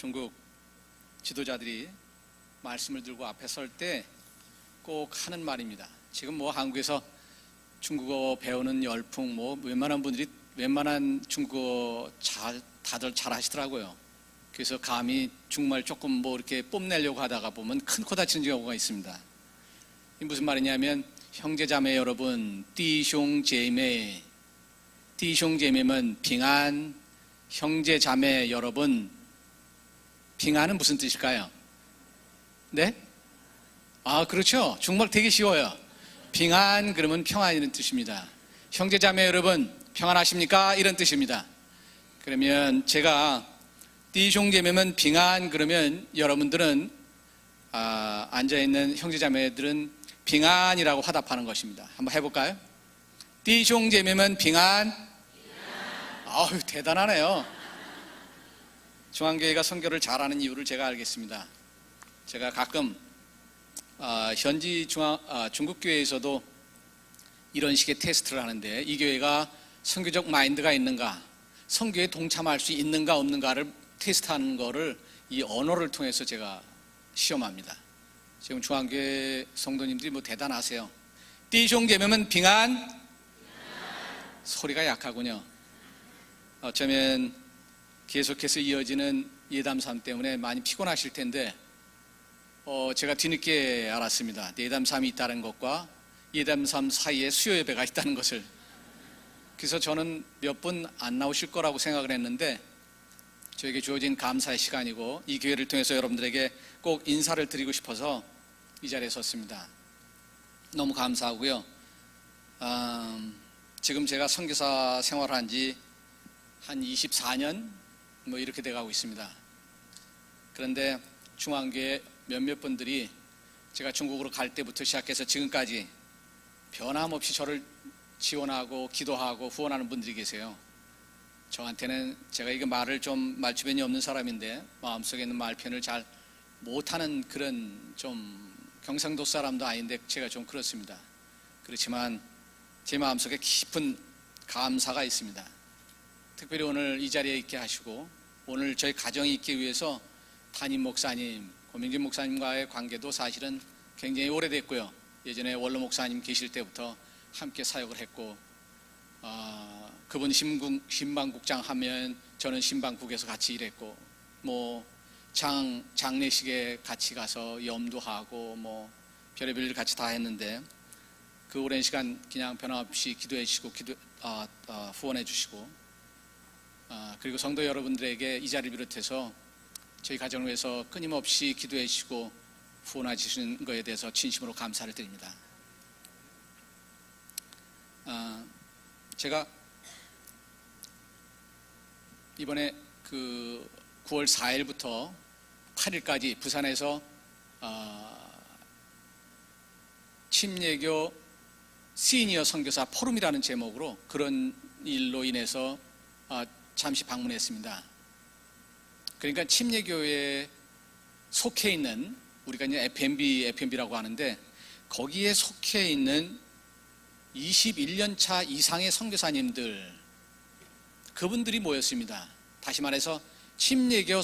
중국 지도자들이 말씀을 들고 앞에 설 때 꼭 하는 말입니다. 지금 한국에서 중국어 배우는 열풍 웬만한 중국어 다들 잘 하시더라고요. 그래서 감히 중국말 조금 이렇게 뽐내려고 하다가 보면 큰 코 다치는 경우가 있습니다. 이 무슨 말이냐면, 형제자매 여러분, 띠숑제매, 띠숑제매면 빙안, 형제자매 여러분, 빙안은 무슨 뜻일까요? 네? 그렇죠. 중국말 되게 쉬워요. 빙안 그러면 평안이라는 뜻입니다. 형제자매 여러분, 평안하십니까? 이런 뜻입니다. 그러면 제가 띠숑제매면 빙안 그러면 여러분들은 앉아있는 형제자매들은 빙안이라고 화답하는 것입니다. 한번 해볼까요? 띠숑제매면 빙안. 아유, 대단하네요. 중앙교회가 선교를 잘하는 이유를 제가 알겠습니다. 제가 가끔 현지 중국교회에서도 이런 식의 테스트를 하는데, 이 교회가 선교적 마인드가 있는가, 선교에 동참할 수 있는가 없는가를 테스트하는 거를 이 언어를 통해서 제가 시험합니다. 지금 중앙교회 성도님들이 대단하세요. 띠숑제매면 빙안. 소리가 약하군요. 어쩌면 계속해서 이어지는 예담3 때문에 많이 피곤하실 텐데, 제가 뒤늦게 알았습니다. 예담3이 있다는 것과 예담3 사이에 수요 예배가 있다는 것을. 그래서 저는 몇 분 안 나오실 거라고 생각을 했는데, 저에게 주어진 감사의 시간이고 이 기회를 통해서 여러분들에게 꼭 인사를 드리고 싶어서 이 자리에 섰습니다. 너무 감사하고요. 지금 제가 선교사 생활한 지 한 24년 이렇게 돼가고 있습니다. 그런데 중앙교회 몇몇 분들이 제가 중국으로 갈 때부터 시작해서 지금까지 변함없이 저를 지원하고 기도하고 후원하는 분들이 계세요. 저한테는 제가 이게 말주변이 없는 사람인데 마음속에 있는 말편을 잘 못하는 그런 좀 경상도 사람도 아닌데 제가 좀 그렇습니다. 그렇지만 제 마음속에 깊은 감사가 있습니다. 특별히 오늘 이 자리에 있게 하시고 오늘 저희 가정이 있기 위해서 담임 목사님, 고명진 목사님과의 관계도 사실은 굉장히 오래됐고요. 예전에 원로 목사님 계실 때부터 함께 사역을 했고, 그분 신방국장 하면 저는 신방국에서 같이 일했고, 장례식에 같이 가서 염도하고 별의별 일 같이 다 했는데, 그 오랜 시간 그냥 변함없이 기도해 주시고 후원해 주시고, 그리고 성도 여러분들에게 이 자리를 비롯해서 저희 가정을 위해서 끊임없이 기도해 주시고 후원해 주시는 것에 대해서 진심으로 감사를 드립니다. 제가 이번에 9월 4일부터 8일까지 부산에서 침례교 시니어 선교사 포럼이라는 제목으로 그런 일로 인해서 잠시 방문했습니다. 그러니까 침례교회에 속해 있는, 우리가 이제 FMB라고 하는데, 거기에 속해 있는 21년 차 이상의 선교사님들, 그분들이 모였습니다. 다시 말해서 침례교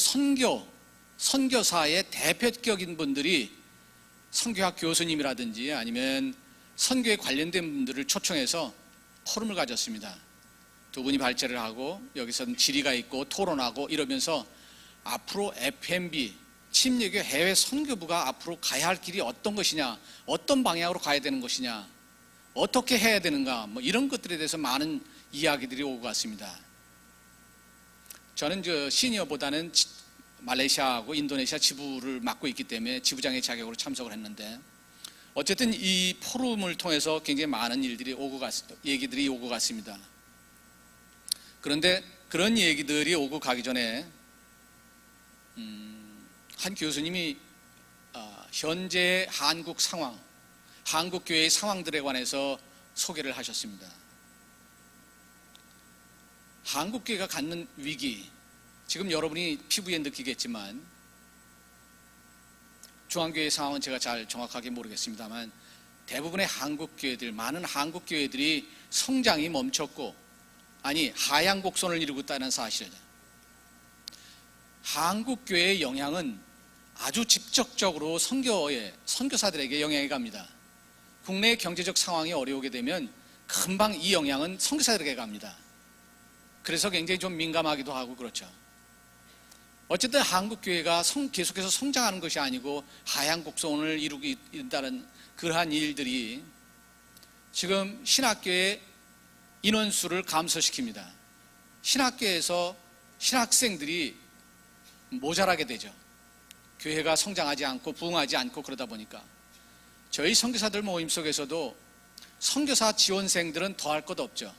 선교사의 대표격인 분들이 선교학 교수님이라든지 아니면 선교에 관련된 분들을 초청해서 포럼을 가졌습니다. 두 분이 발제를 하고 여기서는 질의가 있고 토론하고 이러면서 앞으로 FMB 침례교 해외 선교부가 앞으로 가야 할 길이 어떤 것이냐, 어떤 방향으로 가야 되는 것이냐, 어떻게 해야 되는가, 이런 것들에 대해서 많은 이야기들이 오고 갔습니다. 저는 시니어보다는 말레이시아하고 인도네시아 지부를 맡고 있기 때문에 지부장의 자격으로 참석을 했는데, 어쨌든 이 포럼을 통해서 굉장히 많은 얘기들이 오고 갔습니다. 그런데 그런 얘기들이 오고 가기 전에 한 교수님이 현재 한국 상황, 한국 교회의 상황들에 관해서 소개를 하셨습니다. 한국 교회가 갖는 위기, 지금 여러분이 피부에 느끼겠지만, 중앙교회의 상황은 제가 잘 정확하게 모르겠습니다만 대부분의 한국 교회들, 많은 한국 교회들이 성장이 멈췄고, 하향 곡선을 이루고 있다는 사실이죠. 한국 교회의 영향은 아주 직접적으로 선교사들에게 영향이 갑니다. 국내 경제적 상황이 어려우게 되면 금방 이 영향은 선교사들에게 갑니다. 그래서 굉장히 좀 민감하기도 하고 그렇죠. 어쨌든 한국 교회가 계속해서 성장하는 것이 아니고 하향 곡선을 이루다는 그러한 일들이 지금 신학교의 인원수를 감소시킵니다. 신학교에서 신학생들이 모자라게 되죠. 교회가 성장하지 않고 부흥하지 않고 그러다 보니까 저희 선교사들 모임 속에서도 선교사 지원생들은 더할 것 없죠.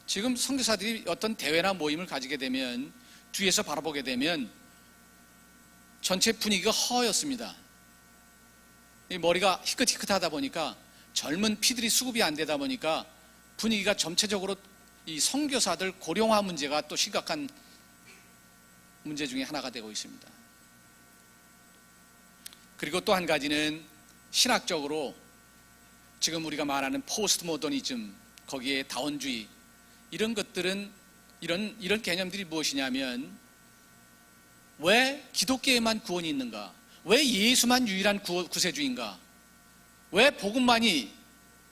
지금 선교사들이 어떤 대회나 모임을 가지게 되면 뒤에서 바라보게 되면 전체 분위기가 허였습니다. 머리가 희끗희끗하다 보니까 젊은 피들이 수급이 안 되다 보니까 분위기가 전체적으로 이 선교사들 고령화 문제가 또 심각한 문제 중에 하나가 되고 있습니다. 그리고 또 한 가지는 신학적으로 지금 우리가 말하는 포스트 모더니즘, 거기에 다원주의, 이런 것들은 이런 개념들이 무엇이냐면 왜 기독교에만 구원이 있는가? 왜 예수만 유일한 구세주인가? 왜 복음만이?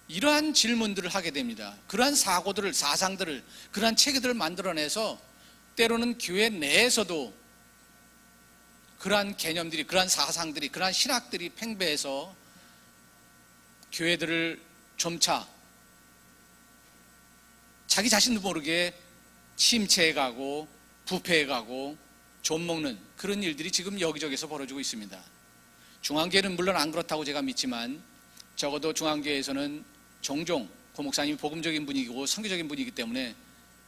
이러한 질문들을 하게 됩니다. 그러한 사고들을, 사상들을, 그러한 체계들을 만들어내서 때로는 교회 내에서도 그러한 개념들이, 그러한 사상들이, 그러한 신학들이 팽배해서 교회들을 점차 자기 자신도 모르게 침체해가고 부패해가고 좀먹는 그런 일들이 지금 여기저기서 벌어지고 있습니다. 중앙교회는 물론 안 그렇다고 제가 믿지만 적어도 중앙교회에서는 종종 고 목사님이 복음적인 분이고 선교적인 분이기 때문에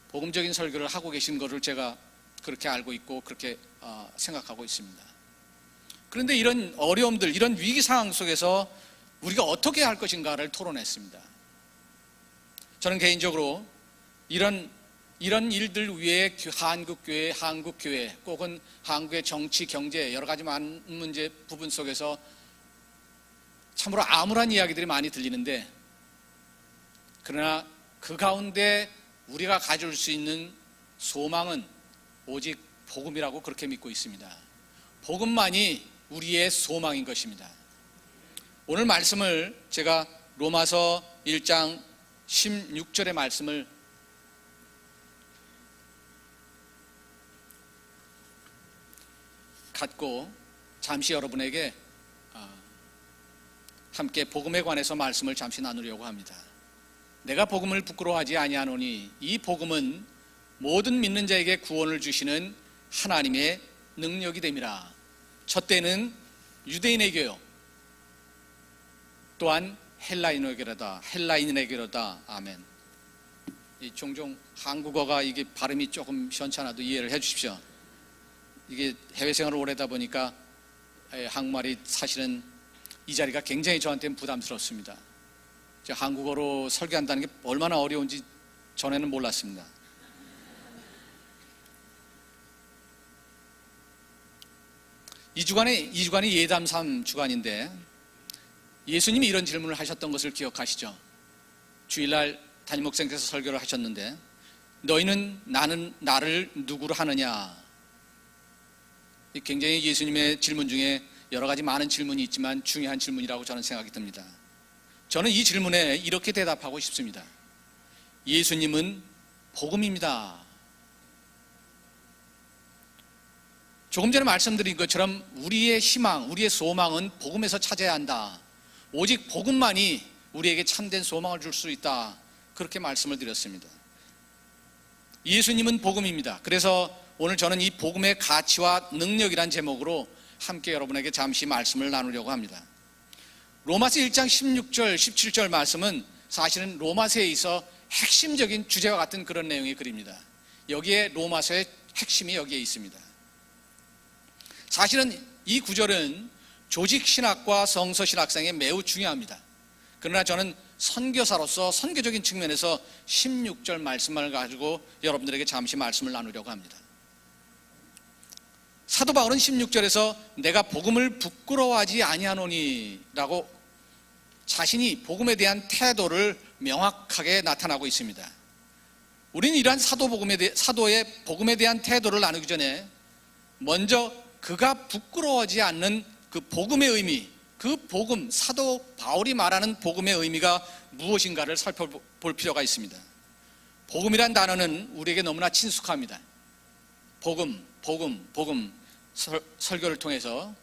복음적인 설교를 하고 계신 것을 제가 그렇게 알고 있고 그렇게 생각하고 있습니다. 그런데 이런 어려움들, 이런 위기 상황 속에서 우리가 어떻게 할 것인가를 토론했습니다. 저는 개인적으로 이런 일들 위에 한국교회, 혹은 한국의 정치, 경제, 여러 가지 많은 문제 부분 속에서 참으로 암울한 이야기들이 많이 들리는데, 그러나 그 가운데 우리가 가질 수 있는 소망은 오직 복음이라고 그렇게 믿고 있습니다. 복음만이 우리의 소망인 것입니다. 오늘 말씀을 제가 로마서 1장 16절의 말씀을 갖고 잠시 여러분에게 함께 복음에 관해서 말씀을 잠시 나누려고 합니다. 내가 복음을 부끄러워하지 아니하노니 이 복음은 모든 믿는 자에게 구원을 주시는 하나님의 능력이 됨이라. 첫 때는 유대인에게요, 또한 헬라인에게로다. 아멘. 종종 한국어가 이게 발음이 조금 시원찮아도 이해를 해 주십시오. 이게 해외 생활을 오래 하다 보니까 한국말이 사실은 이 자리가 굉장히 저한테는 부담스럽습니다. 한국어로 설교한다는 게 얼마나 어려운지 전에는 몰랐습니다. 이 주간이 예담3 주간인데 예수님이 이런 질문을 하셨던 것을 기억하시죠? 주일날 담임 목사님께서 설교를 하셨는데 너희는 나를 누구로 하느냐? 굉장히 예수님의 질문 중에 여러 가지 많은 질문이 있지만 중요한 질문이라고 저는 생각이 듭니다. 저는 이 질문에 이렇게 대답하고 싶습니다. 예수님은 복음입니다. 조금 전에 말씀드린 것처럼 우리의 희망, 우리의 소망은 복음에서 찾아야 한다. 오직 복음만이 우리에게 참된 소망을 줄 수 있다. 그렇게 말씀을 드렸습니다. 예수님은 복음입니다. 그래서 오늘 저는 이 복음의 가치와 능력이란 제목으로 함께 여러분에게 잠시 말씀을 나누려고 합니다. 로마서 1장 16절, 17절 말씀은 사실은 로마서에 있어 핵심적인 주제와 같은 그런 내용의 글입니다. 여기에 로마서의 핵심이 여기에 있습니다. 사실은 이 구절은 조직신학과 성서신학상에 매우 중요합니다. 그러나 저는 선교사로서 선교적인 측면에서 16절 말씀을 가지고 여러분들에게 잠시 말씀을 나누려고 합니다. 사도 바울은 16절에서 내가 복음을 부끄러워하지 아니하노니 라고 자신이 복음에 대한 태도를 명확하게 나타나고 있습니다. 우리는 이러한 사도의 복음에 대한 태도를 나누기 전에 먼저 그가 부끄러워하지 않는 그 복음의 의미, 그 복음, 사도 바울이 말하는 복음의 의미가 무엇인가를 살펴볼 필요가 있습니다. 복음이란 단어는 우리에게 너무나 친숙합니다. 복음, 설교를 통해서,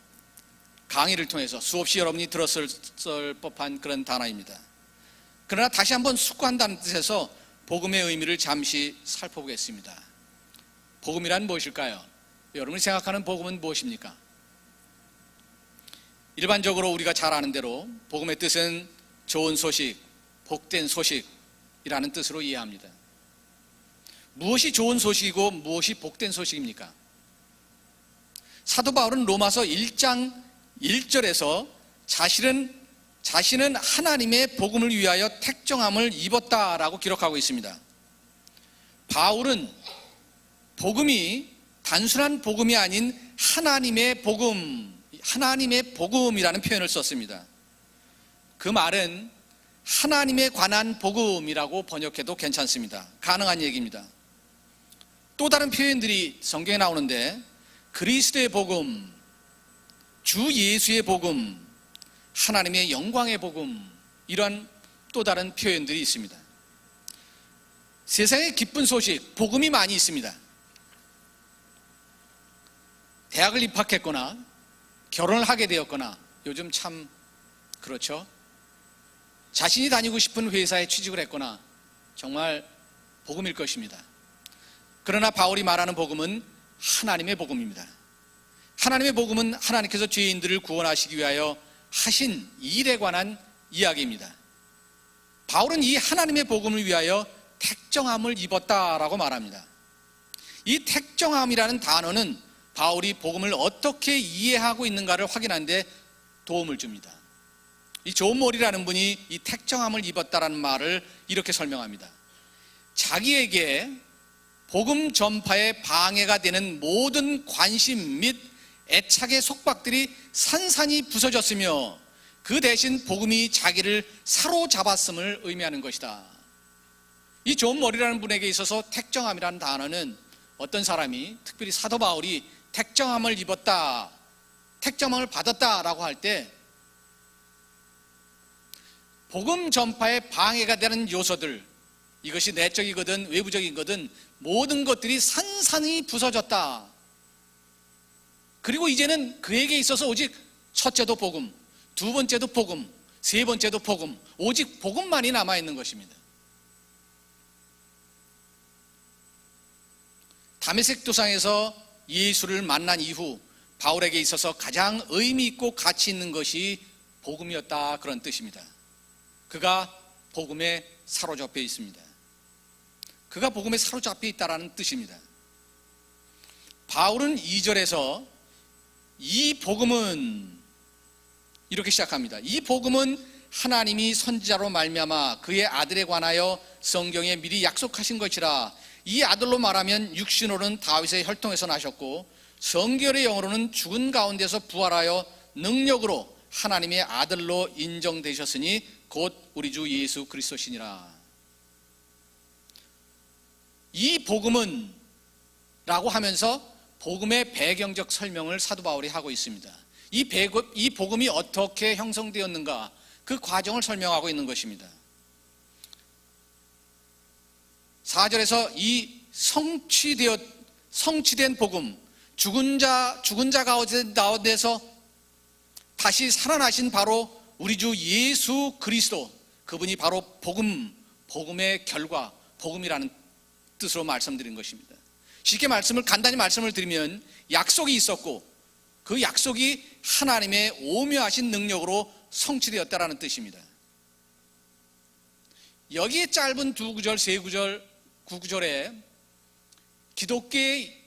강의를 통해서 수없이 여러분이 들었을 법한 그런 단어입니다. 그러나 다시 한번 숙고한다는 뜻에서 복음의 의미를 잠시 살펴보겠습니다. 복음이란 무엇일까요? 여러분이 생각하는 복음은 무엇입니까? 일반적으로 우리가 잘 아는 대로 복음의 뜻은 좋은 소식, 복된 소식이라는 뜻으로 이해합니다. 무엇이 좋은 소식이고 무엇이 복된 소식입니까? 사도 바울은 로마서 1장 1절에서 자신은 하나님의 복음을 위하여 택정함을 입었다라고 기록하고 있습니다. 바울은 복음이 단순한 복음이 아닌 하나님의 복음이라는 표현을 썼습니다. 그 말은 하나님에 관한 복음이라고 번역해도 괜찮습니다. 가능한 얘기입니다. 또 다른 표현들이 성경에 나오는데 그리스도의 복음, 주 예수의 복음, 하나님의 영광의 복음, 이런 또 다른 표현들이 있습니다. 세상에 기쁜 소식, 복음이 많이 있습니다. 대학을 입학했거나 결혼을 하게 되었거나, 요즘 참 그렇죠. 자신이 다니고 싶은 회사에 취직을 했거나, 정말 복음일 것입니다. 그러나 바울이 말하는 복음은 하나님의 복음입니다. 하나님의 복음은 하나님께서 죄인들을 구원하시기 위하여 하신 일에 관한 이야기입니다. 바울은 이 하나님의 복음을 위하여 택정함을 입었다라고 말합니다. 이 택정함이라는 단어는 바울이 복음을 어떻게 이해하고 있는가를 확인하는 데 도움을 줍니다. 이 존 몰이라는 분이 이 택정함을 입었다라는 말을 이렇게 설명합니다. 자기에게 복음 전파에 방해가 되는 모든 관심 및 애착의 속박들이 산산이 부서졌으며 그 대신 복음이 자기를 사로잡았음을 의미하는 것이다. 이 존 몰이라는 분에게 있어서 택정함이라는 단어는 어떤 사람이, 특별히 사도 바울이 택정함을 입었다, 택정함을 받았다라고 할 때 복음 전파에 방해가 되는 요소들, 이것이 내적이거든 외부적이거든 모든 것들이 산산이 부서졌다. 그리고 이제는 그에게 있어서 오직 첫째도 복음, 두 번째도 복음, 세 번째도 복음, 오직 복음만이 남아있는 것입니다. 다메섹 도상에서 예수를 만난 이후 바울에게 있어서 가장 의미 있고 가치 있는 것이 복음이었다, 그런 뜻입니다. 그가 복음에 사로잡혀 있습니다. 그가 복음에 사로잡혀 있다라는 뜻입니다. 바울은 2절에서 이 복음은 이렇게 시작합니다. 이 복음은 하나님이 선지자로 말미암아 그의 아들에 관하여 성경에 미리 약속하신 것이라. 이 아들로 말하면 육신으로는 다윗의 혈통에서 나셨고 성결의 영으로는 죽은 가운데서 부활하여 능력으로 하나님의 아들로 인정되셨으니 곧 우리 주 예수 그리스도시니라. 이 복음은 라고 하면서 복음의 배경적 설명을 사도 바울이 하고 있습니다. 이 복음이 어떻게 형성되었는가, 그 과정을 설명하고 있는 것입니다. 4절에서 이 성취된 복음, 죽은 자 가운데서 다시 살아나신 바로 우리 주 예수 그리스도, 그분이 바로 복음의 결과, 복음이라는 뜻으로 말씀드린 것입니다. 쉽게 간단히 말씀을 드리면 약속이 있었고 그 약속이 하나님의 오묘하신 능력으로 성취되었다라는 뜻입니다. 여기에 짧은 두 구절, 세 구절, 구 구절에 기독교의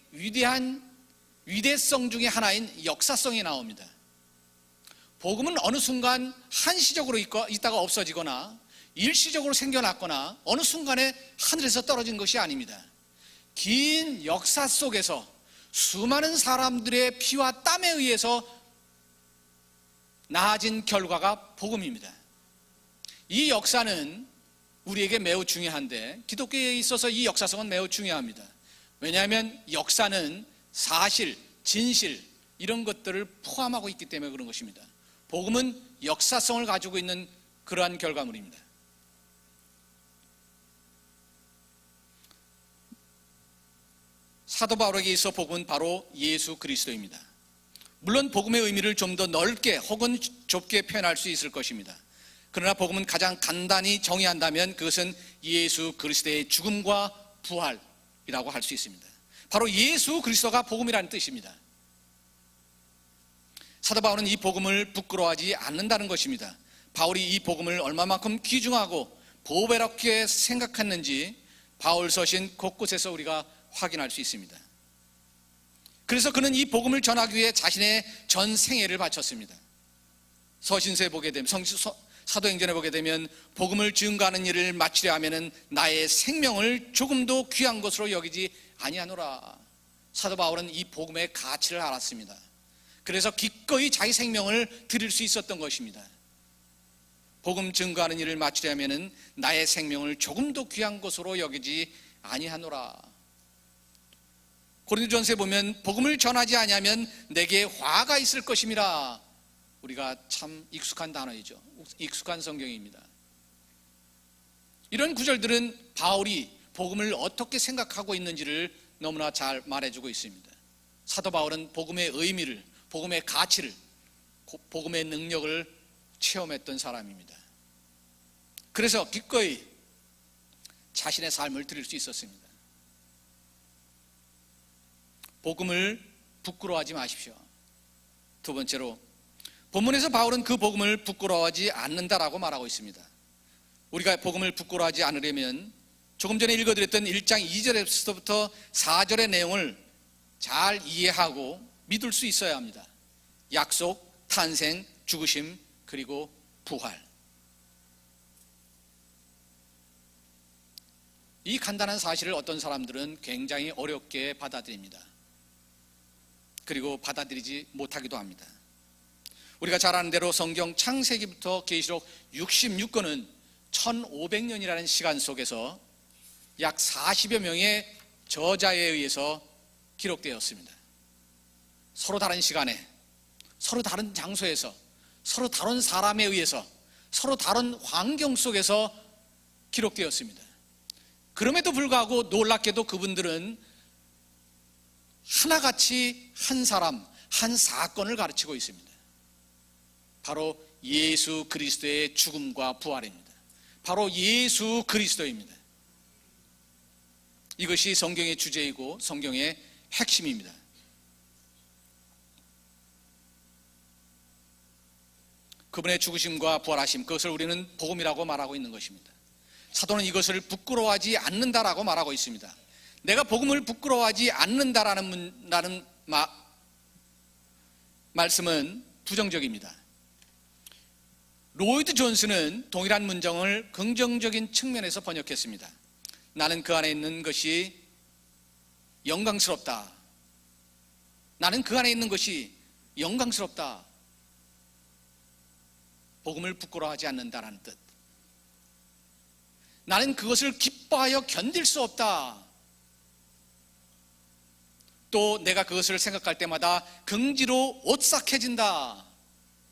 위대성 중에 하나인 역사성이 나옵니다. 복음은 어느 순간 한시적으로 있다가 없어지거나 일시적으로 생겨났거나 어느 순간에 하늘에서 떨어진 것이 아닙니다. 긴 역사 속에서 수많은 사람들의 피와 땀에 의해서 나아진 결과가 복음입니다. 이 역사는 우리에게 매우 중요한데 기독교에 있어서 이 역사성은 매우 중요합니다. 왜냐하면 역사는 사실, 진실, 이런 것들을 포함하고 있기 때문에 그런 것입니다. 복음은 역사성을 가지고 있는 그러한 결과물입니다. 사도 바울에게 있어 복음은 바로 예수 그리스도입니다. 물론 복음의 의미를 좀 더 넓게 혹은 좁게 표현할 수 있을 것입니다. 그러나 복음은 가장 간단히 정의한다면 그것은 예수 그리스도의 죽음과 부활이라고 할 수 있습니다. 바로 예수 그리스도가 복음이라는 뜻입니다. 사도 바울은 이 복음을 부끄러워하지 않는다는 것입니다. 바울이 이 복음을 얼마만큼 귀중하고 보배롭게 생각했는지 바울 서신 곳곳에서 우리가 확인할 수 있습니다. 그래서 그는 이 복음을 전하기 위해 자신의 전 생애를 바쳤습니다. 서신서에 보게 되면, 사도행전에 보게 되면 복음을 증거하는 일을 마치려 하면은 나의 생명을 조금도 귀한 것으로 여기지 아니하노라. 사도 바울은 이 복음의 가치를 알았습니다. 그래서 기꺼이 자기 생명을 드릴 수 있었던 것입니다. 복음 증거하는 일을 마치려 하면은 나의 생명을 조금도 귀한 것으로 여기지 아니하노라. 고린도전서에 보면 복음을 전하지 아니하면 내게 화가 있을 것임이라. 우리가 참 익숙한 단어이죠. 익숙한 성경입니다. 이런 구절들은 바울이 복음을 어떻게 생각하고 있는지를 너무나 잘 말해주고 있습니다. 사도 바울은 복음의 의미를, 복음의 가치를, 복음의 능력을 체험했던 사람입니다. 그래서 기꺼이 자신의 삶을 드릴 수 있었습니다. 복음을 부끄러워하지 마십시오. 두 번째로, 본문에서 바울은 그 복음을 부끄러워하지 않는다라고 말하고 있습니다. 우리가 복음을 부끄러워하지 않으려면 조금 전에 읽어드렸던 1장 2절에서부터 4절의 내용을 잘 이해하고 믿을 수 있어야 합니다. 약속, 탄생, 죽으심, 그리고 부활. 이 간단한 사실을 어떤 사람들은 굉장히 어렵게 받아들입니다. 그리고 받아들이지 못하기도 합니다. 우리가 잘 아는 대로 성경 창세기부터 계시록 66권은 1500년이라는 시간 속에서 약 40여 명의 저자에 의해서 기록되었습니다. 서로 다른 시간에, 서로 다른 장소에서, 서로 다른 사람에 의해서, 서로 다른 환경 속에서 기록되었습니다. 그럼에도 불구하고 놀랍게도 그분들은 하나같이 한 사람, 한 사건을 가르치고 있습니다. 바로 예수 그리스도의 죽음과 부활입니다. 바로 예수 그리스도입니다. 이것이 성경의 주제이고 성경의 핵심입니다. 그분의 죽으심과 부활하심, 그것을 우리는 복음이라고 말하고 있는 것입니다. 사도는 이것을 부끄러워하지 않는다라고 말하고 있습니다. 내가 복음을 부끄러워하지 않는다라는 말씀은 부정적입니다. 로이드 존스는 동일한 문장을 긍정적인 측면에서 번역했습니다. 나는 그 안에 있는 것이 영광스럽다. 나는 그 안에 있는 것이 영광스럽다. 복음을 부끄러워하지 않는다라는 뜻. 나는 그것을 기뻐하여 견딜 수 없다. 또 내가 그것을 생각할 때마다 긍지로 오싹해진다.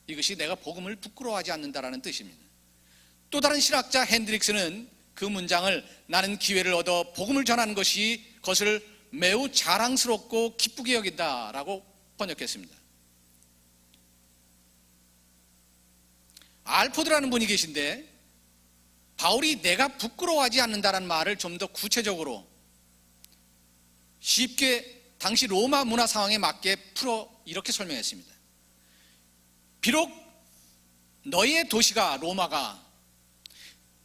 이것이 내가 복음을 부끄러워하지 않는다라는 뜻입니다. 또 다른 신학자 핸드릭스는 그 문장을 나는 기회를 얻어 복음을 전하는 것이 그것을 매우 자랑스럽고 기쁘게 여긴다라고 번역했습니다. 알포드라는 분이 계신데 바울이 내가 부끄러워하지 않는다라는 말을 좀 더 구체적으로 쉽게 당시 로마 문화 상황에 맞게 풀어 이렇게 설명했습니다. 비록 너희의 도시가 로마가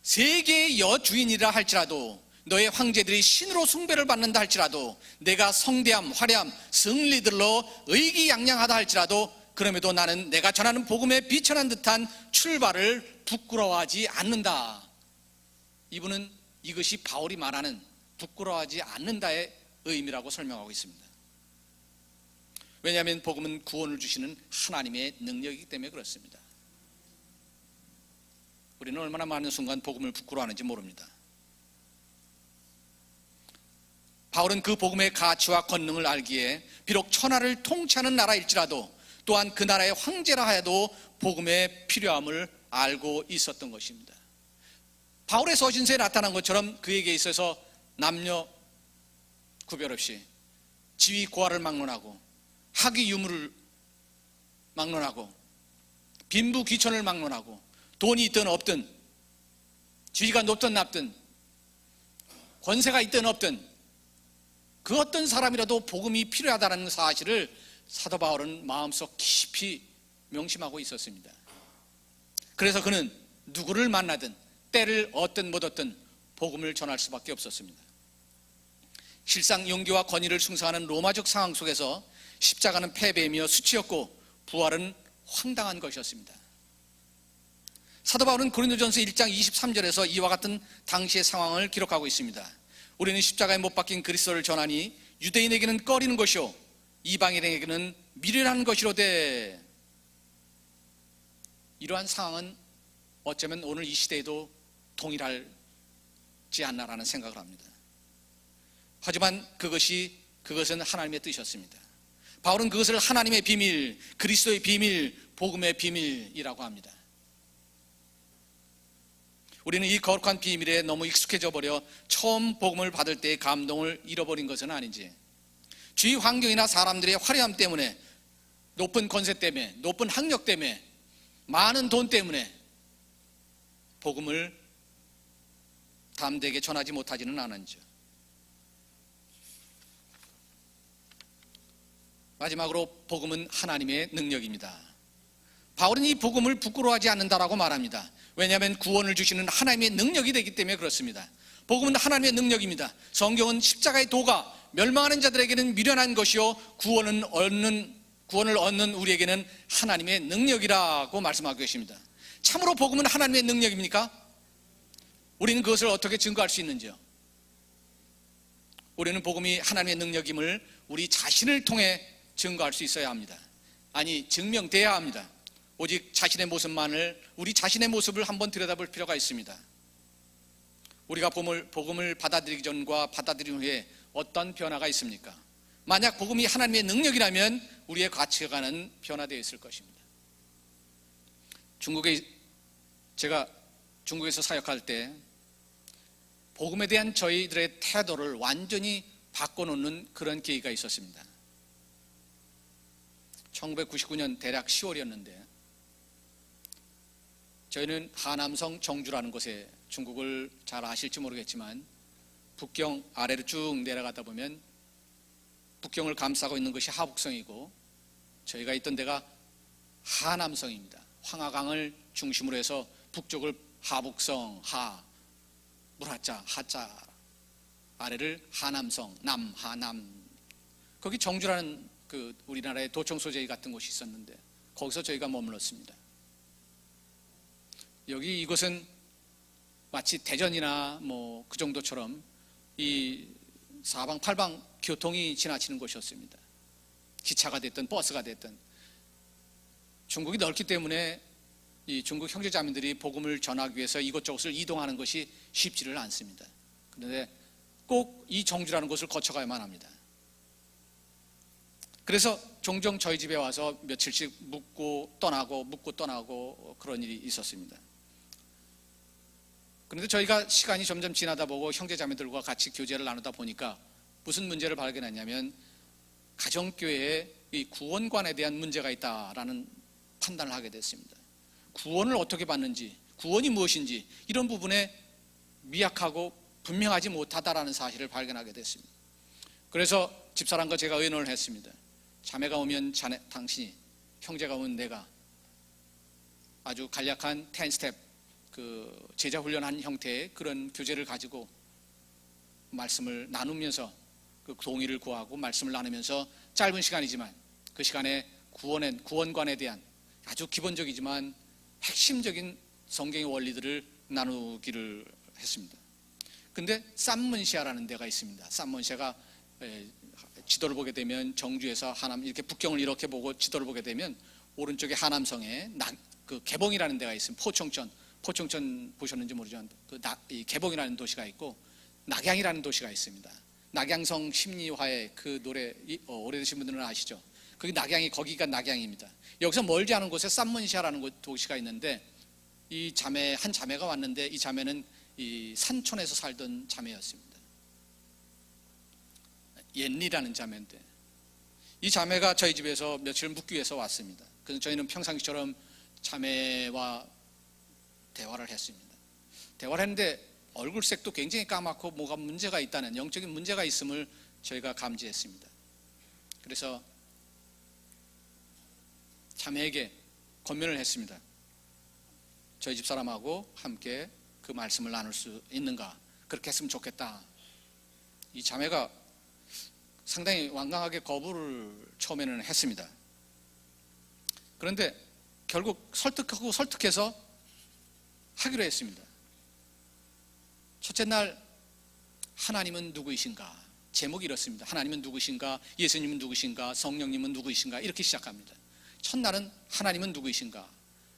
세계의 여주인이라 할지라도, 너의 황제들이 신으로 숭배를 받는다 할지라도, 내가 성대함, 화려함, 승리들로 의기양양하다 할지라도, 그럼에도 나는 내가 전하는 복음에 비천한 듯한 출발을 부끄러워하지 않는다. 이분은 이것이 바울이 말하는 부끄러워하지 않는다의 의미라고 설명하고 있습니다. 왜냐하면 복음은 구원을 주시는 하나님의 능력이기 때문에 그렇습니다. 우리는 얼마나 많은 순간 복음을 부끄러워하는지 모릅니다. 바울은 그 복음의 가치와 권능을 알기에 비록 천하를 통치하는 나라일지라도 또한 그 나라의 황제라 하여도 복음의 필요함을 알고 있었던 것입니다. 바울의 서신서에 나타난 것처럼 그에게 있어서 남녀 구별 없이 지위 고하를 막론하고 학위 유무를 막론하고 빈부 귀천을 막론하고 돈이 있든 없든 지위가 높든 낮든 권세가 있든 없든 그 어떤 사람이라도 복음이 필요하다는 사실을 사도 바울은 마음속 깊이 명심하고 있었습니다. 그래서 그는 누구를 만나든 때를 얻든 못 얻든 복음을 전할 수밖에 없었습니다. 실상 용기와 권위를 숭상하는 로마적 상황 속에서 십자가는 패배이며 수치였고 부활은 황당한 것이었습니다. 사도 바울은 고린도전서 1장 23절에서 이와 같은 당시의 상황을 기록하고 있습니다. 우리는 십자가에 못 박힌 그리스도를 전하니 유대인에게는 꺼리는 것이요 이방인에게는 미련한 것이로되. 이러한 상황은 어쩌면 오늘 이 시대에도 동일하지 않나라는 생각을 합니다. 하지만 그것은 하나님의 뜻이었습니다. 바울은 그것을 하나님의 비밀, 그리스도의 비밀, 복음의 비밀이라고 합니다. 우리는 이 거룩한 비밀에 너무 익숙해져 버려 처음 복음을 받을 때의 감동을 잃어버린 것은 아닌지, 주위 환경이나 사람들의 화려함 때문에, 높은 권세 때문에, 높은 학력 때문에, 많은 돈 때문에 복음을 담대하게 전하지 못하지는 않은지. 마지막으로 복음은 하나님의 능력입니다. 바울은 이 복음을 부끄러워하지 않는다라고 말합니다. 왜냐하면 구원을 주시는 하나님의 능력이 되기 때문에 그렇습니다. 복음은 하나님의 능력입니다. 성경은 십자가의 도가 멸망하는 자들에게는 미련한 것이요 구원을 얻는 우리에게는 하나님의 능력이라고 말씀하고 계십니다. 참으로 복음은 하나님의 능력입니까? 우리는 그것을 어떻게 증거할 수 있는지요? 우리는 복음이 하나님의 능력임을 우리 자신을 통해 증거할 수 있어야 합니다. 아니, 증명돼야 합니다. 오직 자신의 모습만을, 우리 자신의 모습을 한번 들여다볼 필요가 있습니다. 우리가 복음을 받아들이기 전과 받아들인 후에 어떤 변화가 있습니까? 만약 복음이 하나님의 능력이라면 우리의 가치관은 변화되어 있을 것입니다. 제가 중국에서 사역할 때 복음에 대한 저희들의 태도를 완전히 바꿔놓는 그런 계기가 있었습니다. 1999년 대략 10월이었는데 저희는 하남성 정주라는 곳에, 중국을 잘 아실지 모르겠지만 북경 아래로 쭉 내려가다 보면 북경을 감싸고 있는 것이 하북성이고 저희가 있던 데가 하남성입니다. 황하강을 중심으로 해서 북쪽을 하북성, 물하자, 하자, 아래를 하남성, 하남. 거기 정주라는 그 우리나라의 도청 소재기 같은 곳이 있었는데 거기서 저희가 머물렀습니다. 이곳은 마치 대전이나 뭐 그 정도처럼 이 사방팔방 교통이 지나치는 곳이었습니다. 기차가 됐든 버스가 됐든. 중국이 넓기 때문에 이 중국 형제자매들이 복음을 전하기 위해서 이곳저곳을 이동하는 것이 쉽지를 않습니다. 그런데 꼭 이 정주라는 곳을 거쳐가야만 합니다. 그래서 종종 저희 집에 와서 며칠씩 묵고 떠나고 그런 일이 있었습니다. 그런데 저희가 시간이 점점 지나다 보고 형제자매들과 같이 교제를 나누다 보니까 무슨 문제를 발견했냐면 가정교회에 이 구원관에 대한 문제가 있다라는 판단을 하게 됐습니다. 구원을 어떻게 받는지, 구원이 무엇인지 이런 부분에 미약하고 분명하지 못하다라는 사실을 발견하게 됐습니다. 그래서 집사람과 제가 의논을 했습니다. 자매가 오면 당신이, 형제가 오면 내가, 아주 간략한 10스텝 그 제자 훈련한 형태의 그런 교제를 가지고 말씀을 나누면서 그 동의를 구하고 말씀을 나누면서 짧은 시간이지만 그 시간에 구원관에 대한 아주 기본적이지만 핵심적인 성경의 원리들을 나누기를 했습니다. 근데 쌈문시아라는 데가 있습니다. 쌈문시아가 지도를 보게 되면 정주에서 하남, 이렇게 북경을 이렇게 보고 지도를 보게 되면 오른쪽에 하남성에 그 개봉이라는 데가 있습니다. 포청천 보셨는지 모르지만 이 개봉이라는 도시가 있고 낙양이라는 도시가 있습니다. 낙양성 심리화의 그 노래 오래되신 분들은 아시죠? 거기 낙양이 거기가 낙양입니다. 여기서 멀지 않은 곳에 쌈문시아라는 도시가 있는데 이 자매 한 자매가 왔는데 이 자매는 이 산촌에서 살던 자매였습니다. 옌리라는 자매인데 이 자매가 저희 집에서 며칠 묵기 위해서 왔습니다. 그래서 저희는 평상시처럼 자매와 대화를 했습니다. 대화를 했는데 얼굴색도 굉장히 까맣고 뭐가 문제가 있다는 영적인 문제가 있음을 저희가 감지했습니다. 그래서 자매에게 권면을 했습니다. 저희 집사람하고 함께 그 말씀을 나눌 수 있는가, 그렇게 했으면 좋겠다. 이 자매가 상당히 완강하게 거부를 처음에는 했습니다. 그런데 결국 설득해서 하기로 했습니다. 첫째 날, 하나님은 누구이신가? 제목이 이렇습니다. 하나님은 누구신가? 예수님은 누구신가? 성령님은 누구이신가? 이렇게 시작합니다. 첫날은 하나님은 누구이신가?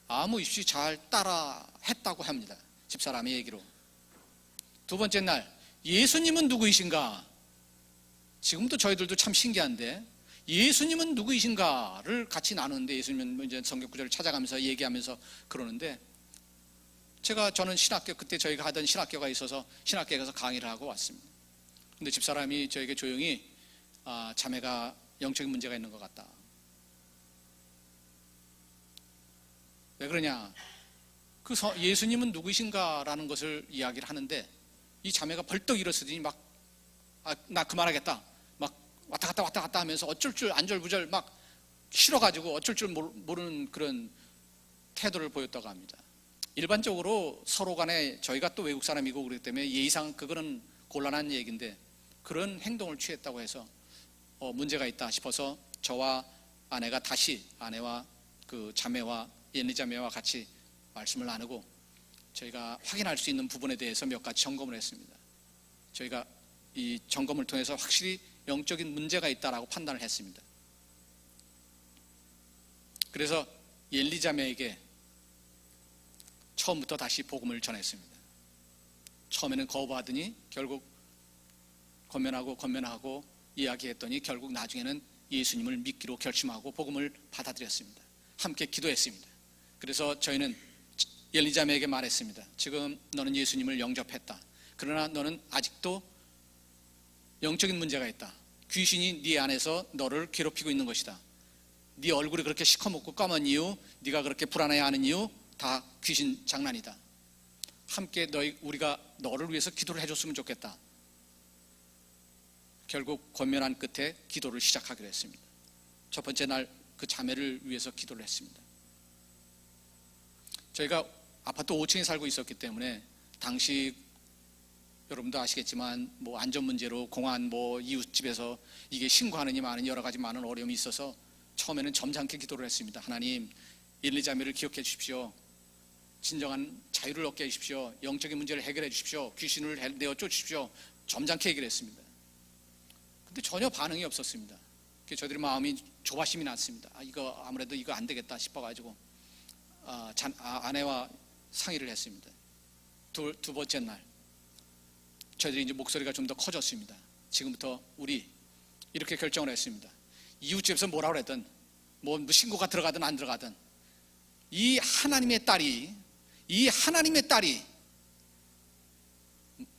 아무 이슈 없이 잘 따라 했다고 합니다. 집사람의 얘기로. 두 번째 날, 예수님은 누구이신가? 지금도 저희들도 참 신기한데 예수님은 누구이신가를 같이 나누는데, 예수님은 이제 성경 구절을 찾아가면서 얘기하면서 그러는데, 저는 신학교, 그때 저희가 하던 신학교가 있어서 신학교에 가서 강의를 하고 왔습니다. 근데 집사람이 저에게 조용히 자매가 영적인 문제가 있는 것 같다. 왜 그러냐? 그 예수님은 누구이신가라는 것을 이야기를 하는데 이 자매가 벌떡 일어서더니 막 나 그만하겠다. 막 왔다 갔다 하면서 어쩔 줄 안절부절 막 싫어가지고 어쩔 줄 모르는 그런 태도를 보였다고 합니다. 일반적으로 서로 간에 저희가 또 외국 사람이고 그렇기 때문에 예의상 그거는 곤란한 얘기인데 그런 행동을 취했다고 해서 문제가 있다 싶어서 저와 아내가 다시 아내와 그 자매와 옌리 자매와 같이 말씀을 나누고 저희가 확인할 수 있는 부분에 대해서 몇 가지 점검을 했습니다. 저희가 이 점검을 통해서 확실히 영적인 문제가 있다라고 판단을 했습니다. 그래서 옌리 자매에게 처음부터 다시 복음을 전했습니다. 처음에는 거부하더니 결국 권면하고 이야기했더니 결국 나중에는 예수님을 믿기로 결심하고 복음을 받아들였습니다. 함께 기도했습니다. 그래서 저희는 옌리 자매에게 말했습니다. 지금 너는 예수님을 영접했다. 그러나 너는 아직도 영적인 문제가 있다. 귀신이 네 안에서 너를 괴롭히고 있는 것이다. 네 얼굴이 그렇게 시커멓고 까만 이유, 네가 그렇게 불안해하는 이유 다 귀신 장난이다. 함께 우리가 너를 위해서 기도를 해줬으면 좋겠다. 결국 권면한 끝에 기도를 시작하기로 했습니다. 첫 번째 날 그 자매를 위해서 기도를 했습니다. 저희가 아파트 5층에 살고 있었기 때문에 당시 여러분도 아시겠지만 뭐 안전 문제로 공안 뭐 이웃집에서 이게 신고하느니 많은 여러 가지 많은 어려움이 있어서 처음에는 점잖게 기도를 했습니다. 하나님, 옌리 자매를 기억해 주십시오. 진정한 자유를 얻게 해주십시오. 영적인 문제를 해결해 주십시오. 귀신을 내어 쫓으십시오. 점잖게 얘기를 했습니다. 근데 전혀 반응이 없었습니다. 저희들의 마음이 조바심이 났습니다. 이거 아무래도 이거 안 되겠다 싶어가지고 아내와 상의를 했습니다. 두 번째 날 저희들이 이제 목소리가 좀 더 커졌습니다. 지금부터 우리 이렇게 결정을 했습니다. 이웃집에서 뭐라고 했든 뭐 신고가 들어가든 안 들어가든 이 하나님의 딸이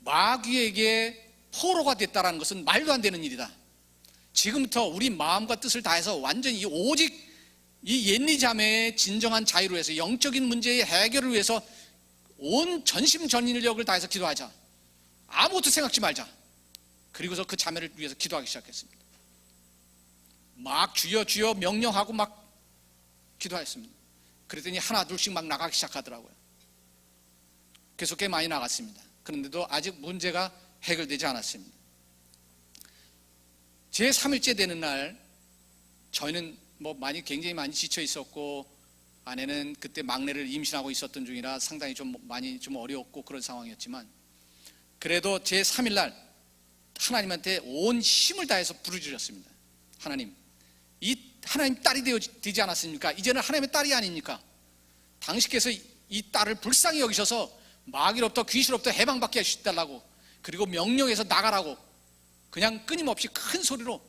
마귀에게 포로가 됐다는 것은 말도 안 되는 일이다. 지금부터 우리 마음과 뜻을 다해서 완전히 오직 이 옌리 자매의 진정한 자유를 위해서, 영적인 문제의 해결을 위해서 온 전심전력을 다해서 기도하자. 아무것도 생각지 말자. 그리고서 그 자매를 위해서 기도하기 시작했습니다. 막 주여 주여 명령하고 막 기도했습니다. 그랬더니 하나 둘씩 막 나가기 시작하더라고요. 계속 꽤 많이 나갔습니다. 그런데도 아직 문제가 해결되지 않았습니다. 제 3일째 되는 날 저희는 뭐 굉장히 많이 지쳐 있었고 아내는 그때 막내를 임신하고 있었던 중이라 상당히 좀 많이 좀 어려웠고 그런 상황이었지만, 그래도 제 3일 날 하나님한테 온 힘을 다해서 부르짖었습니다. 하나님, 이 하나님 딸이 되지 않았습니까? 이제는 하나님의 딸이 아닙니까? 당신께서 이 딸을 불쌍히 여기셔서 마귀로부터 귀신으로부터 해방받게 해주시달라고, 그리고 명령해서 나가라고 그냥 끊임없이 큰 소리로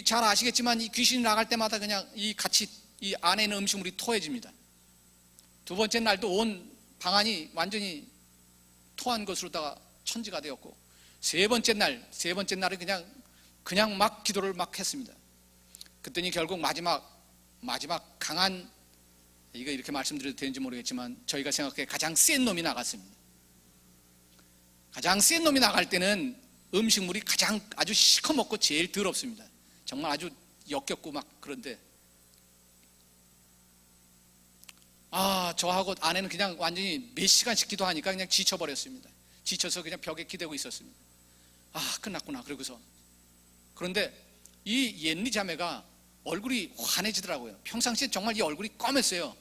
잘 아시겠지만 이 귀신이 나갈 때마다 그냥 같이 이 안에 있는 음식물이 토해집니다. 두 번째 날도 온 방안이 완전히 토한 것으로다가 천지가 되었고, 세 번째 날은 그냥 막 기도를 막 했습니다. 그랬더니 결국 마지막 강한, 이거 이렇게 말씀드려도 되는지 모르겠지만 저희가 생각해 가장 센 놈이 나갔습니다. 가장 센 놈이 나갈 때는 음식물이 아주 시커멓고 제일 더럽습니다. 정말 아주 역겹고 막. 그런데 저하고 아내는 그냥 완전히 몇 시간씩 기도하니까 그냥 지쳐버렸습니다. 지쳐서 그냥 벽에 기대고 있었습니다. 끝났구나. 그런데 이 옌리 자매가 얼굴이 환해지더라고요. 평상시에 정말 이 얼굴이 검했어요.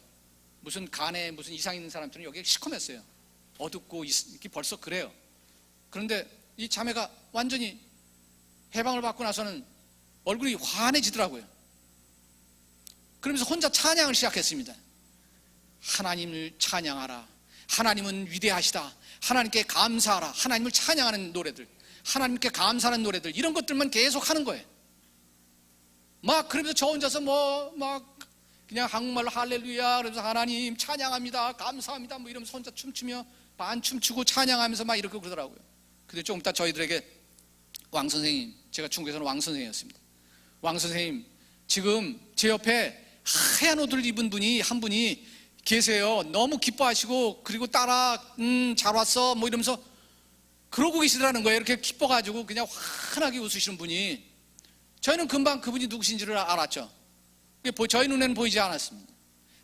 무슨 간에 무슨 이상 있는 사람들은 여기 시커맸어요. 어둡고 이렇게 벌써 그래요. 그런데 이 자매가 완전히 해방을 받고 나서는 얼굴이 환해지더라고요. 그러면서 혼자 찬양을 시작했습니다. 하나님을 찬양하라. 하나님은 위대하시다. 하나님께 감사하라. 하나님을 찬양하는 노래들, 하나님께 감사하는 노래들, 이런 것들만 계속 하는 거예요. 그러면서 저 혼자서 그냥 한국말로 할렐루야, 그러면서 하나님 찬양합니다, 감사합니다, 이러면서 혼자 춤추며 반 춤추고 찬양하면서 이렇게 그러더라고요. 근데 조금 이따 저희들에게 왕 선생님, 제가 중국에서는 왕 선생이었습니다. 왕 선생님, 지금 제 옆에 하얀 옷을 입은 한 분이 계세요. 너무 기뻐하시고, 그리고 따라 잘 왔어 이러면서 그러고 계시더라는 거예요. 이렇게 기뻐가지고 그냥 환하게 웃으시는 분이. 저희는 금방 그분이 누구신지를 알았죠. 저희 눈에는 보이지 않았습니다.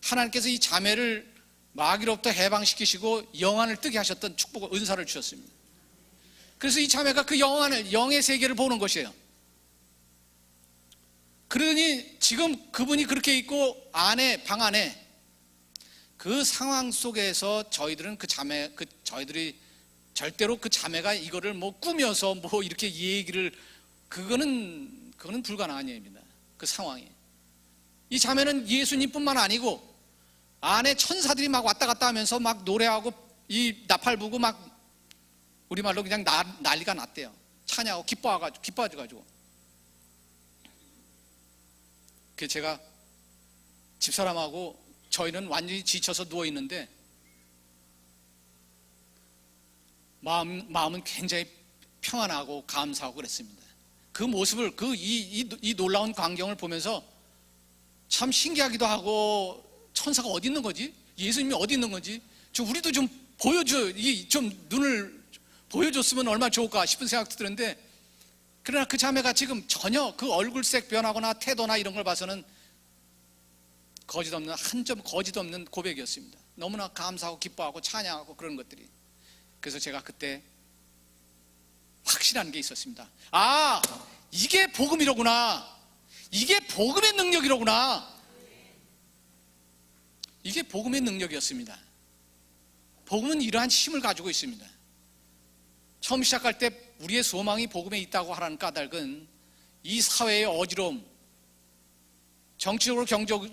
하나님께서 이 자매를 마귀로부터 해방시키시고 영안을 뜨게 하셨던 축복, 은사를 주셨습니다. 그래서 이 자매가 그 영의 세계를 보는 것이에요. 그러니 지금 그분이 그렇게 있고 방 안에 그 상황 속에서 저희들은 저희들이 절대로 그 자매가 이거를 꾸며서 이렇게 얘기를, 그거는 불가능한 일입니다. 그 상황이. 이 자매는 예수님뿐만 아니고 안에 천사들이 왔다 갔다 하면서 노래하고 이 나팔 부고 우리말로 그냥 난리가 났대요. 찬양하고 기뻐가지고. 그래서 제가 집사람하고 저희는 완전히 지쳐서 누워있는데 마음은 굉장히 평안하고 감사하고 그랬습니다. 그 모습을, 이 놀라운 광경을 보면서 참 신기하기도 하고, 천사가 어디 있는 거지? 예수님이 어디 있는 건지? 우리도 좀 좀 눈을 보여줬으면 얼마나 좋을까 싶은 생각도 드는데, 그러나 그 자매가 지금 전혀 그 얼굴색 변하거나 태도나 이런 걸 봐서는 한 점 거짓 없는 고백이었습니다. 너무나 감사하고 기뻐하고 찬양하고 그런 것들이. 그래서 제가 그때 확실한 게 있었습니다. 이게 복음이로구나. 이게 복음의 능력이로구나. 이게 복음의 능력이었습니다. 복음은 이러한 힘을 가지고 있습니다. 처음 시작할 때 우리의 소망이 복음에 있다고 하라는 까닭은 이 사회의 어지러움, 정치적으로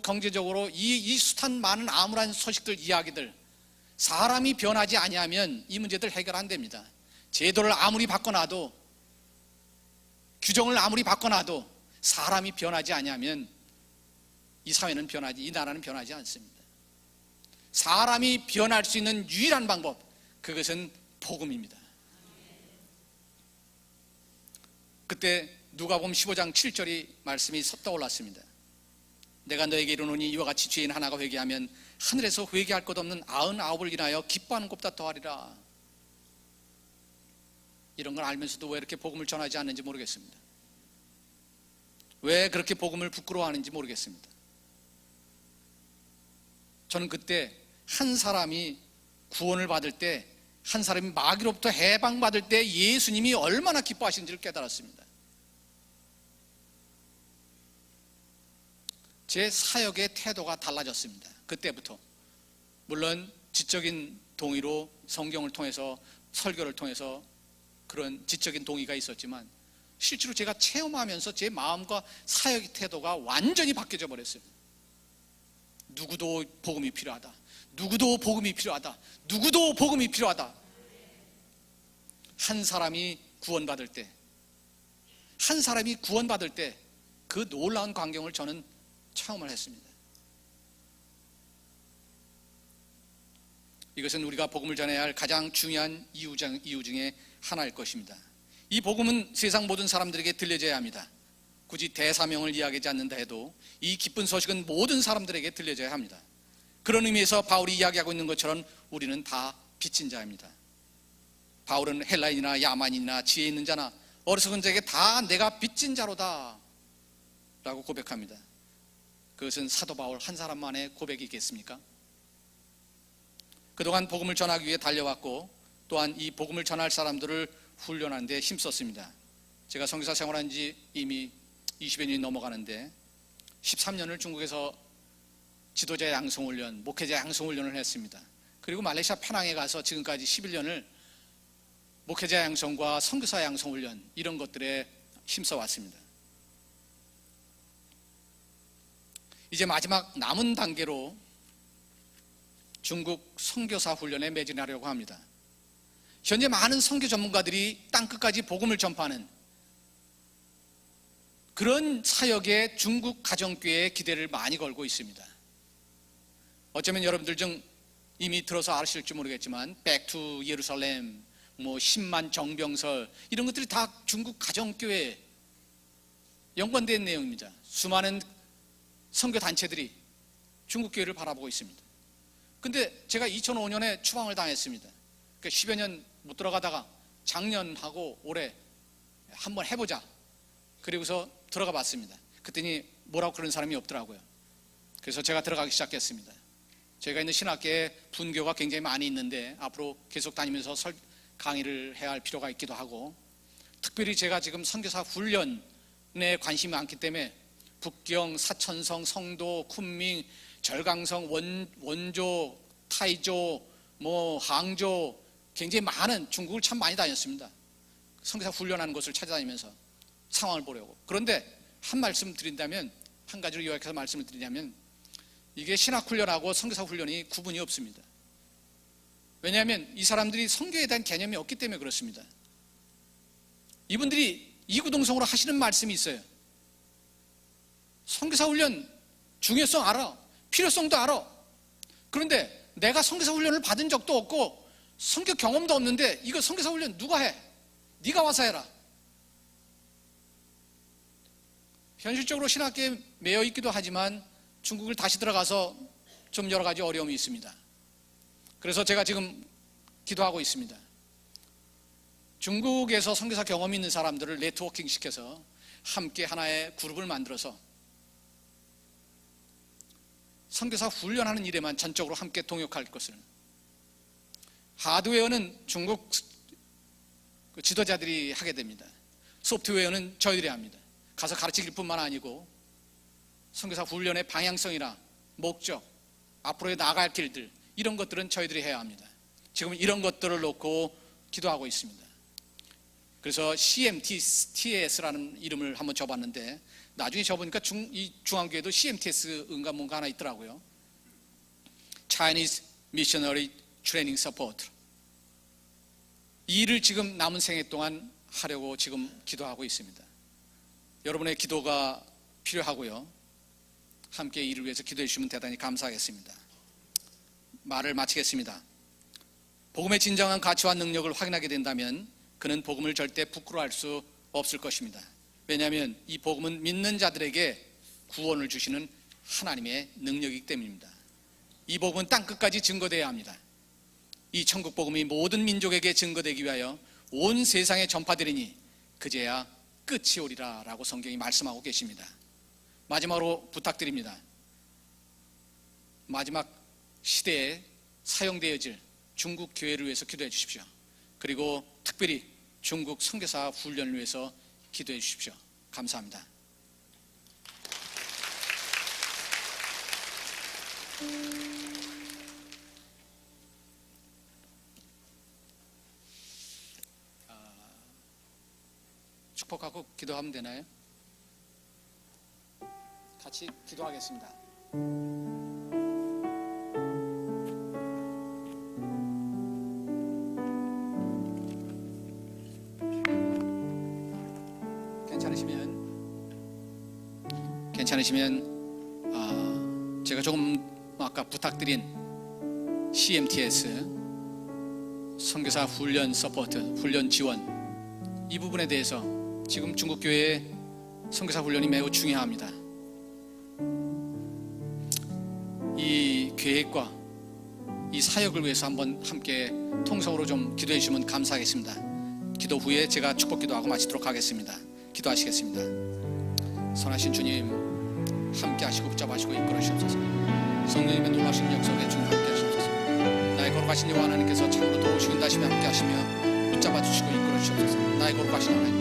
경제적으로 이 숱한 많은 암울한 소식들, 이야기들, 사람이 변하지 아니하면 이 문제들 해결 안 됩니다. 제도를 아무리 바꿔놔도, 규정을 아무리 바꿔놔도 사람이 변하지 아니하면 이 나라는 변하지 않습니다. 사람이 변할 수 있는 유일한 방법, 그것은 복음입니다. 그때 누가복음 15장 7절이 말씀이 떠올랐습니다. 내가 너에게 이르노니 이와 같이 죄인 하나가 회개하면 하늘에서 회개할 것 없는 99을 인하여 기뻐하는 것보다 더하리라. 이런 걸 알면서도 왜 이렇게 복음을 전하지 않는지 모르겠습니다. 왜 그렇게 복음을 부끄러워하는지 모르겠습니다. 저는 그때 한 사람이 구원을 받을 때, 한 사람이 마귀로부터 해방받을 때 예수님이 얼마나 기뻐하시는지를 깨달았습니다. 제 사역의 태도가 달라졌습니다. 그때부터. 물론 지적인 동의로 성경을 통해서, 설교를 통해서 그런 지적인 동의가 있었지만, 실제로 제가 체험하면서 제 마음과 사역의 태도가 완전히 바뀌어져 버렸어요. 누구도 복음이 필요하다. 누구도 복음이 필요하다. 누구도 복음이 필요하다. 한 사람이 구원받을 때, 한 사람이 구원받을 때 그 놀라운 광경을 저는 체험을 했습니다. 이것은 우리가 복음을 전해야 할 가장 중요한 이유 중에 하나일 것입니다. 이 복음은 세상 모든 사람들에게 들려져야 합니다. 굳이 대사명을 이야기하지 않는다 해도 이 기쁜 소식은 모든 사람들에게 들려져야 합니다. 그런 의미에서 바울이 이야기하고 있는 것처럼 우리는 다 빚진 자입니다. 바울은 헬라인이나 야만인이나 지혜 있는 자나 어리석은 자에게 다 내가 빚진 자로다 라고 고백합니다. 그것은 사도 바울 한 사람만의 고백이겠습니까? 그동안 복음을 전하기 위해 달려왔고 또한 이 복음을 전할 사람들을 훈련하는 데 힘썼습니다. 제가 선교사 생활한 지 이미 20여 년이 넘어가는데 13년을 중국에서 지도자 양성훈련, 목회자 양성훈련을 했습니다. 그리고 말레이시아 페낭에 가서 지금까지 11년을 목회자 양성과 선교사 양성훈련 이런 것들에 힘써왔습니다. 이제 마지막 남은 단계로 중국 선교사 훈련에 매진하려고 합니다. 현재 많은 선교 전문가들이 땅끝까지 복음을 전파하는 그런 사역에 중국 가정교회에 기대를 많이 걸고 있습니다. 어쩌면 여러분들 중 이미 들어서 아실지 모르겠지만 Back to 예루살렘, 10만 정병설 이런 것들이 다 중국 가정교회에 연관된 내용입니다. 수많은 선교단체들이 중국 교회를 바라보고 있습니다. 근데 제가 2005년에 추방을 당했습니다. 그러니까 10여 년 못 들어가다가 작년하고 올해 한번 해보자. 그리고서 들어가 봤습니다. 그랬더니 뭐라고 그런 사람이 없더라고요. 그래서 제가 들어가기 시작했습니다. 저희가 있는 신학계에 분교가 굉장히 많이 있는데 앞으로 계속 다니면서 강의를 해야 할 필요가 있기도 하고, 특별히 제가 지금 선교사 훈련에 관심이 많기 때문에 북경, 사천성, 성도, 쿤밍, 절강성, 원조, 타이조, 항저 굉장히 많은 중국을 참 많이 다녔습니다. 선교사 훈련하는 곳을 찾아다니면서 상황을 보려고. 그런데 한 말씀 드린다면, 한 가지로 요약해서 말씀을 드리냐면 이게 신학 훈련하고 선교사 훈련이 구분이 없습니다. 왜냐하면 이 사람들이 선교에 대한 개념이 없기 때문에 그렇습니다. 이분들이 이구동성으로 하시는 말씀이 있어요. 선교사 훈련 중요성 알아, 필요성도 알아. 그런데 내가 선교사 훈련을 받은 적도 없고 선교 경험도 없는데 이거 선교사 훈련 누가 해? 네가 와서 해라. 현실적으로 신학계에 매여 있기도 하지만 중국을 다시 들어가서 좀 여러 가지 어려움이 있습니다. 그래서 제가 지금 기도하고 있습니다. 중국에서 선교사 경험이 있는 사람들을 네트워킹 시켜서 함께 하나의 그룹을 만들어서 선교사 훈련하는 일에만 전적으로 함께 동역할 것을. 하드웨어는 중국 지도자들이 하게 됩니다. 소프트웨어는 저희들이 합니다. 가서 가르칠 뿐만 아니고 선교사 훈련의 방향성이나 목적, 앞으로의 나아갈 길들 이런 것들은 저희들이 해야 합니다. 지금 이런 것들을 놓고 기도하고 있습니다. 그래서 CMTS라는 이름을 한번 줘봤는데 나중에 줘보니까 이 중앙교회도 CMTS인가 뭔가 하나 있더라고요. Chinese Missionary Training Support. 이 일을 지금 남은 생애 동안 하려고 지금 기도하고 있습니다. 여러분의 기도가 필요하고요. 함께 이를 위해서 기도해 주시면 대단히 감사하겠습니다. 말을 마치겠습니다. 복음의 진정한 가치와 능력을 확인하게 된다면 그는 복음을 절대 부끄러워할 수 없을 것입니다. 왜냐하면 이 복음은 믿는 자들에게 구원을 주시는 하나님의 능력이기 때문입니다. 이 복음은 땅끝까지 증거되어야 합니다. 이 천국 복음이 모든 민족에게 증거되기 위하여 온 세상에 전파되리니 그제야 끝이 오리라 라고 성경이 말씀하고 계십니다. 마지막으로 부탁드립니다. 마지막 시대에 사용되어질 중국 교회를 위해서 기도해 주십시오. 그리고 특별히 중국 선교사 훈련을 위해서 기도해 주십시오. 감사합니다. 축복하고 기도하면 되나요? 같이 기도하겠습니다. 괜찮으십니까? 괜찮으시면 제가 조금 아까 부탁드린 CMTS 선교사 훈련 서포트, 훈련 지원 이 부분에 대해서 지금 중국교회의 선교사 훈련이 매우 중요합니다. 이 계획과 이 사역을 위해서 한번 함께 통성으로 좀 기도해 주시면 감사하겠습니다. 기도 후에 제가 축복 기도하고 마치도록 하겠습니다. 기도하시겠습니다. 선하신 주님, 함께 하시고 붙잡으시고 이끌어 주시옵소서. 성령님의 놀라신 역사에 주님 함께 하시옵소서. 나의 거룩하신 여호와 하나님께서 참으로 도우시고 인도하시며 함께 하시며 붙잡아 주시고 이끌어 주시옵소서. 나의 거룩하신 하나님,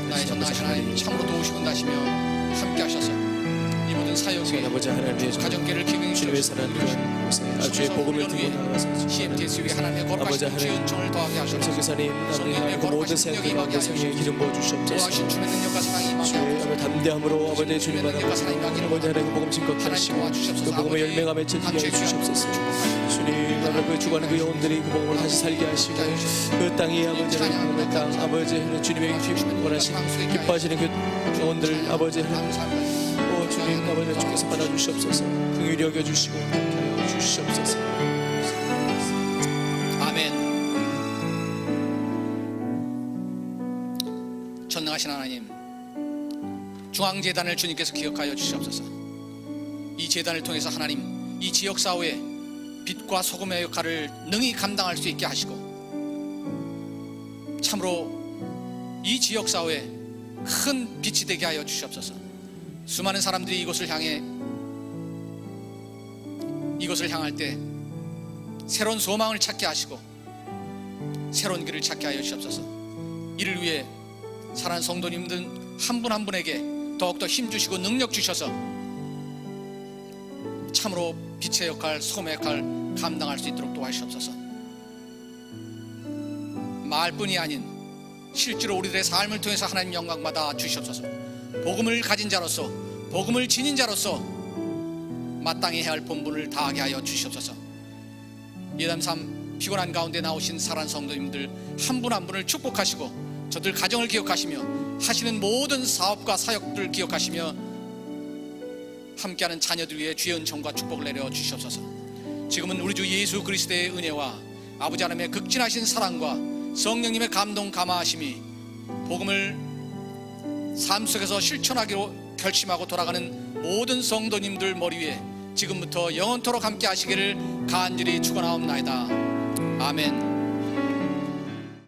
나의 전능하신 하나님, 참으로 도우시고 인도하시며 함께 하셔서 이 모든 사역에 아버지 하나님의 가정계를 기능해 주님의 사랑을 곳에 주의 복음을 들고 나가서 CMTS 위에 하나님의 아버지 거룩하신 주의 하나님, 은총을 더하게 하소서. 선교사님 하나님 그 모든 생각 가운데 성령의 기름 부어주시옵소서. 도하신 주의 능력과 사랑이 임하게 주의 하소서. 아버지 담대함으로 아버지 주님 바라보고 아버지 하나님 복음 심겁게 하시고 그 복음의 열매가 맺혀지게 해 주시옵소서. 주님 아버지 그 주관하는 그 영혼들이 그 복음을 다시 살게 하시고 그 땅이 아버지 하나님 복음의 땅 아버지 하나님 주님의 원하시는 기뻐하시는 그 영혼들 아버지 하나님 주님 아버지 주께서 받아주시옵소서. 긍휼히 여겨주시고 함께하여 주시옵소서. 아멘. 전능하신 하나님, 중앙재단을 주님께서 기억하여 주시옵소서. 이 재단을 통해서 하나님 이 지역사회에 빛과 소금의 역할을 능히 감당할 수 있게 하시고 참으로 이 지역사회에 큰 빛이 되게 하여 주시옵소서. 수많은 사람들이 이곳을 향할 때 새로운 소망을 찾게 하시고 새로운 길을 찾게 하여 주시옵소서. 이를 위해 사랑하는 성도님들 한 분 한 분에게 더욱더 힘주시고 능력 주셔서 참으로 빛의 역할, 소금의 역할 감당할 수 있도록 도와주시옵소서. 말뿐이 아닌 실제로 우리들의 삶을 통해서 하나님 영광 받아 주시옵소서. 복음을 가진 자로서, 복음을 지닌 자로서 마땅히 해야 할 본분을 다하게 하여 주시옵소서. 예담3 피곤한 가운데 나오신 사랑하는 성도님들 한 분 한 분을 축복하시고 저들 가정을 기억하시며 하시는 모든 사업과 사역들을 기억하시며 함께하는 자녀들 위해 주의 은총과 축복을 내려 주시옵소서. 지금은 우리 주 예수 그리스도의 은혜와 아버지 하나님의 극진하신 사랑과 성령님의 감동 감화하심이 복음을 삶 속에서 실천하기로 결심하고 돌아가는 모든 성도님들 머리 위에 지금부터 영원토록 함께 하시기를 간절히 축원하옵나이다. 아멘.